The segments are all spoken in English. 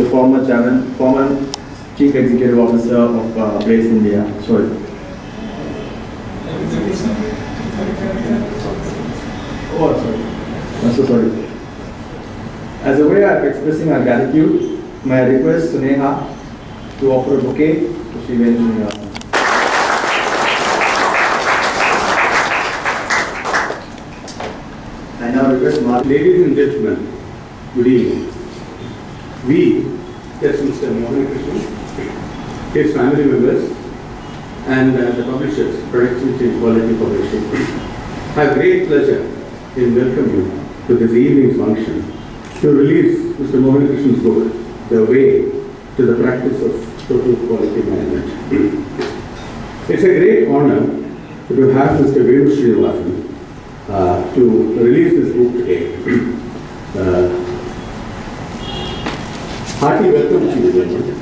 the former chairman, former Chief Executive Officer of Place India. Sorry. Oh, sorry. I'm so sorry. As a way of expressing our gratitude, may I request Suneha to offer a bouquet to Sri VenuSrinivasan. I now request Mark. Ladies and gentlemen, good evening. We, yes, Mr. MohanKrishnan's, his family members, and the publishers, Productivity and Quality Publishing, have great pleasure in welcoming you to this evening's function to release Mr. MohanKrishnan's book, The Way to the Practice of Total Quality Management. It's a great honor to have Mr. VenuSrinivasan to release this book today. Hearty welcome to you, gentlemen.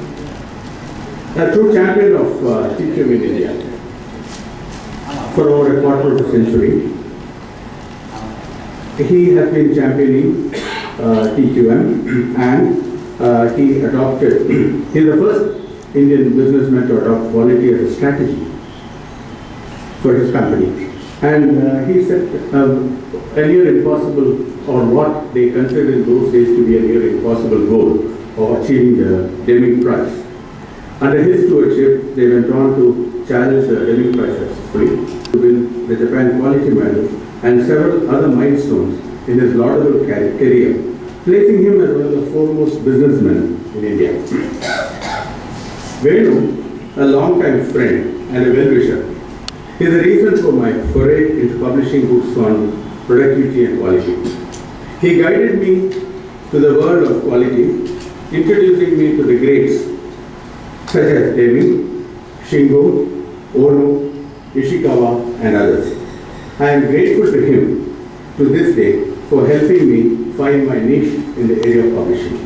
A true champion of TQM in India for over a quarter of a century. He has been championing TQM and he adopted, he is the first Indian businessman to adopt quality as a strategy for his company. And he set a near impossible, or what they considered in those days to be a near impossible goal of achieving the Deming Prize. Under his stewardship, they went on to challenge the Deming Prize successfully, to win the Japan Quality Medal and several other milestones in his laudable career, placing him as one of the foremost businessmen in India. Venu, a long-time friend and a well-wisher, is the reason for my foray into publishing books on productivity and quality. He guided me to the world of quality, introducing me to the greats such as Deming, Shingo, Ono, Ishikawa, and others. I am grateful to him to this day for helping me find my niche in the area of publishing.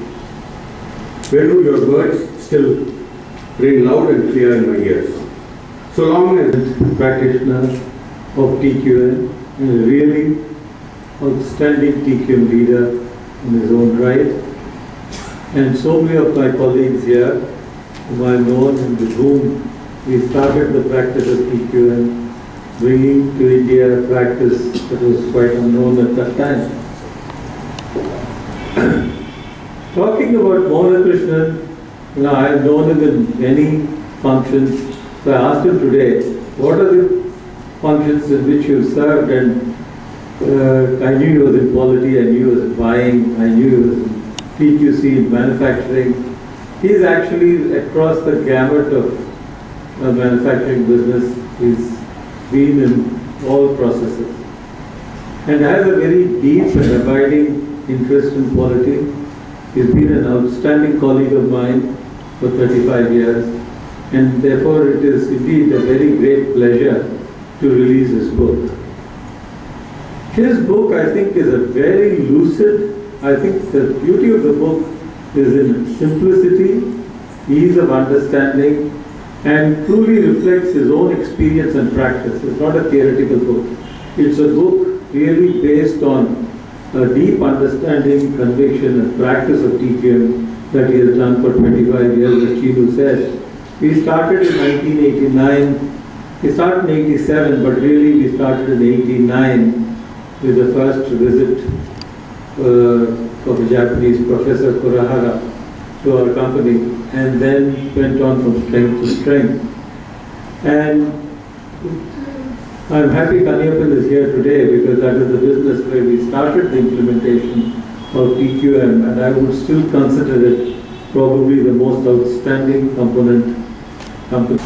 Venu, your words still ring loud and clear in my ears. So long as a practitioner of TQM and a really outstanding TQM leader in his own right, and so many of my colleagues here whom I have known and with whom we started the practice of TQM, bringing to India a practice that was quite unknown at that time. Talking about MohanKrishnan, I have known him in many functions. So I asked him today, what are the functions in which you served? And I knew he was in quality, I knew he was in buying, I knew he was in PQC, in manufacturing. He's actually across the gamut of manufacturing business. He's been in all processes and has a very deep and abiding interest in quality. He's been an outstanding colleague of mine for 35 years. And therefore it is indeed a very great pleasure to release his book. His book, I think, is a very lucid. I think the beauty of the book is in simplicity, ease of understanding, and truly reflects his own experience and practice. It's not a theoretical book. It's a book really based on a deep understanding, conviction, and practice of TQM that he has done for 25 years, as Chinu said. We started in 1989, we started in 87, but really we started in 89 with the first visit of a Japanese professor, Kurahara, to our company, and then went on from strength to strength. And I'm happy Kaniyappan is here today because that is the business where we started the implementation of TQM, and I would still consider it probably the most outstanding component. Thank you.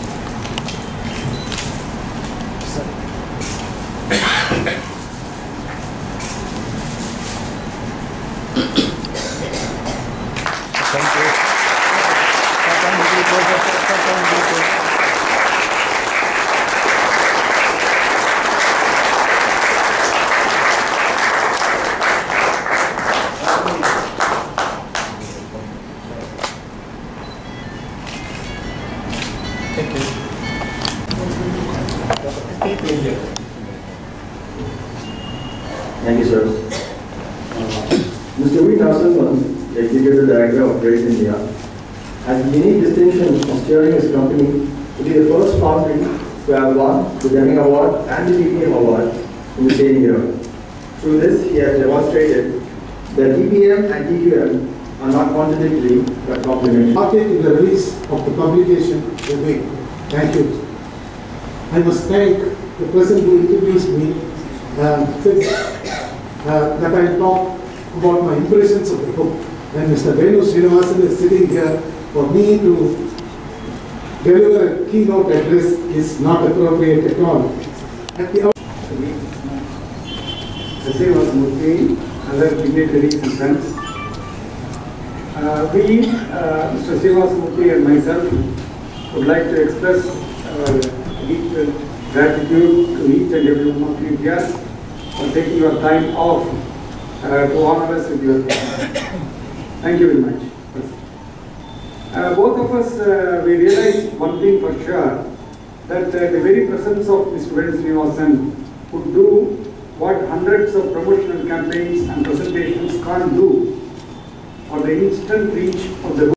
Thank you, sir. Mr. VenuSrinivasan the Executive Director of Race India, has the unique distinction of steering his company to be the first foundry to have won the Deming Award and the DPM Award in the same year. Through this, he has demonstrated that DPM and DQM are not contradictory but complementary. Market in the release of the publication will be. Thank you. I must thank the person who introduced me that I talk about my impressions of the book. And Mr. VenuSrinivasan is sitting here for me to deliver a keynote address is not appropriate at all. At the Murthy, other dignitaries and friends. Mr. Murthy and myself would like to express our deep gratitude to each and every one of you here for taking your time off to honor us with your time. Thank you very much. Both of us, we realized one thing for sure, that the very presence of Mr. VenuSrinivasan would do what hundreds of promotional campaigns and presentations can't do, for the instant reach of the